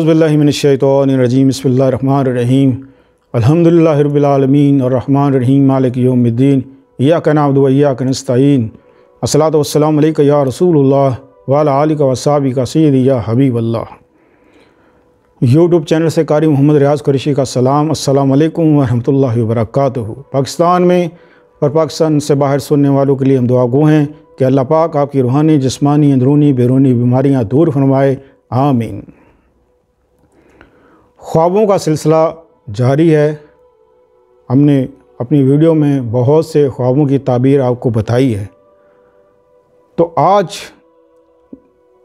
औज़ुबिल्लाहि मिनश्शैतानिर्रजीम बिस्मिल्लाहिर्रहमानिर्रहीम अल्हम्दुलिल्लाहि रब्बिल आलमीन अर्रहमानिर्रहीम मालिकि यौमिद्दीन इय्याका नअबुदु व इय्याका नस्तईन अस्सलातु वस्सलामु अलैका या रसूलुल्लाह व अला आलिका व सहाबिका सय्यदी या हबीबल्लाह। यूट्यूब चैनल से कारी मोहम्मद रियाज़ कुरैशी का सलाम, अस्सलामु अलैकुम व रहमतुल्लाहि व बरकातुहू। पाकिस्तान में और पाकिस्तान से बाहर सुनने वालों के लिए हम दुआ गो हैं कि अल्लाह पाक आपकी रूहानी, जिस्मानी, अंदरूनी, बैरूनी बीमारियां दूर फरमाए, आमीन। ख्वाबों का सिलसिला जारी है। हमने अपनी वीडियो में बहुत से ख्वाबों की ताबीर आपको बताई है। तो आज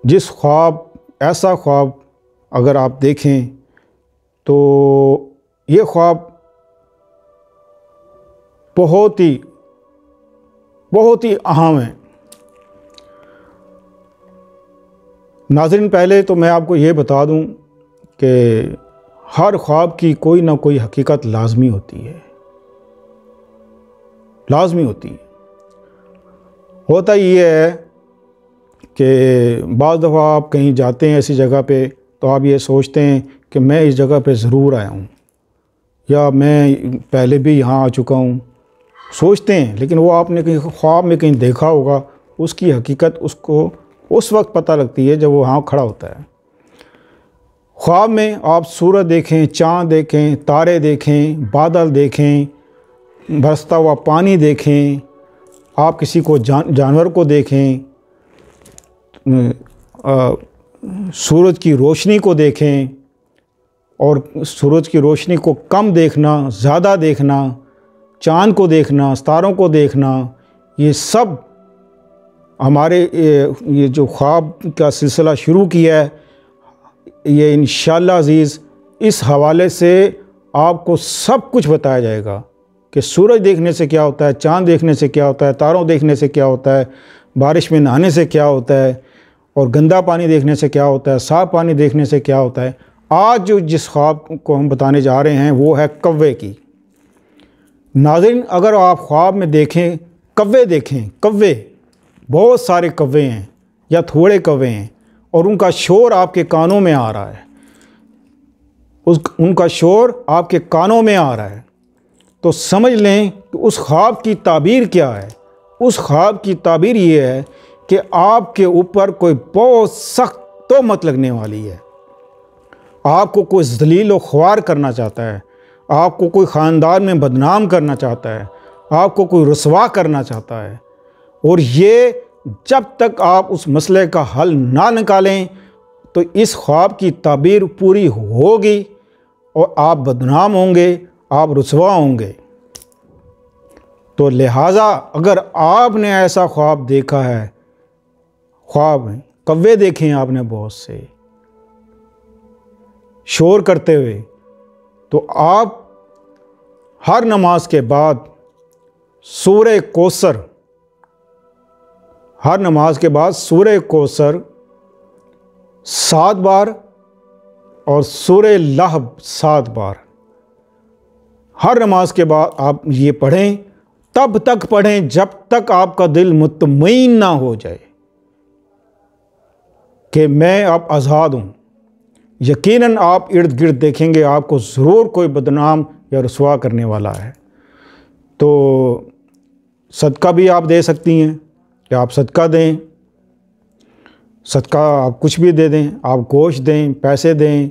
जिस ऐसा ख्वाब अगर आप देखें तो ये ख्वाब बहुत ही अहम है। नाज़रीन, पहले तो मैं आपको ये बता दूं कि हर ख्वाब की कोई ना कोई हकीकत लाजमी होती है। होता ये है कि बाज़ दफ़ा आप कहीं जाते हैं ऐसी जगह पे तो आप ये सोचते हैं कि मैं इस जगह पे ज़रूर आया हूँ या मैं पहले भी यहाँ आ चुका हूँ, सोचते हैं। लेकिन वो आपने कहीं ख्वाब में कहीं देखा होगा, उसकी हकीकत उसको उस वक्त पता लगती है जब वो वहाँ खड़ा होता है। ख्वाब में आप सूरज देखें, चाँद देखें, तारे देखें, बादल देखें, बरसता हुआ पानी देखें, आप किसी को जानवर को देखें, सूरज की रोशनी को देखें और सूरज की रोशनी को कम देखना, ज़्यादा देखना, चाँद को देखना, तारों को देखना, ये सब हमारे ये जो ख्वाब का सिलसिला शुरू किया है, ये इंशाअल्लाह अज़ीज़ इस हवाले से आपको सब कुछ बताया जाएगा कि सूरज देखने से क्या होता है, चाँद देखने से क्या होता है, तारों देखने से क्या होता है, बारिश में नहाने से क्या होता है और गंदा पानी देखने से क्या होता है, साफ़ पानी देखने से क्या होता है। आज जो जिस ख्वाब को हम बताने जा रहे हैं वो है कव्वे की। नाज़रीन, अगर आप ख्वाब में देखें, कव्वे देखें, कव्वे बहुत सारे कव्वे हैं या थोड़े कव्वे हैं और उनका शोर आपके कानों में आ रहा है, उनका शोर आपके कानों में आ रहा है, तो समझ लें कि उस ख्वाब की ताबीर क्या है। उस ख्वाब की ताबीर ये है कि आपके ऊपर कोई बहुत सख्त तोहमत लगने वाली है। आपको कोई ज़लील व ख्वार करना चाहता है, आपको कोई ख़ानदान में बदनाम करना चाहता है, आपको कोई रुसवा करना चाहता है। और ये जब तक आप उस मसले का हल ना निकालें तो इस ख्वाब की ताबीर पूरी होगी और आप बदनाम होंगे, आप रुसवा होंगे। तो लिहाजा अगर आपने ऐसा ख्वाब देखा है, ख्वाब में कव्वे देखे हैं आपने बहुत से शोर करते हुए, तो आप हर नमाज के बाद सूरह कौसर, हर नमाज के बाद सूरह कौसर 7 बार और सूरह लहब 7 बार हर नमाज के बाद आप ये पढ़ें। तब तक पढ़ें जब तक आपका दिल मुतमईन ना हो जाए कि मैं अब आज़ाद हूँ। यकीनन आप इर्द गिर्द देखेंगे आपको ज़रूर कोई बदनाम या रुसवा करने वाला है। तो सदका भी आप दे सकती हैं कि आप सदका दें, सदका आप कुछ भी दे दें, आप गोश्त दें, पैसे दें,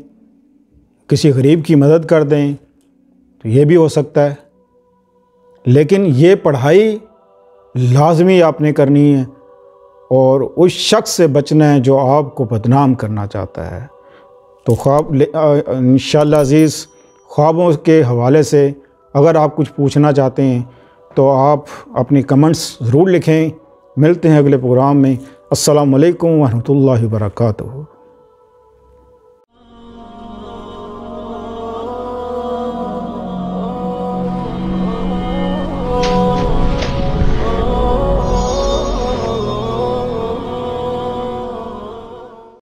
किसी गरीब की मदद कर दें, तो ये भी हो सकता है। लेकिन ये पढ़ाई लाजमी आपने करनी है और उस शख्स से बचना है जो आपको बदनाम करना चाहता है। तो ख्वाब इंशाअल्लाह अज़ीज़ ख्वाबों के हवाले से अगर आप कुछ पूछना चाहते हैं तो आप अपनी कमेंट्स ज़रूर लिखें। मिलते हैं अगले प्रोग्राम में। अस्सलामु अलैकुम व रहमतुल्लाहि व बरकातुहू।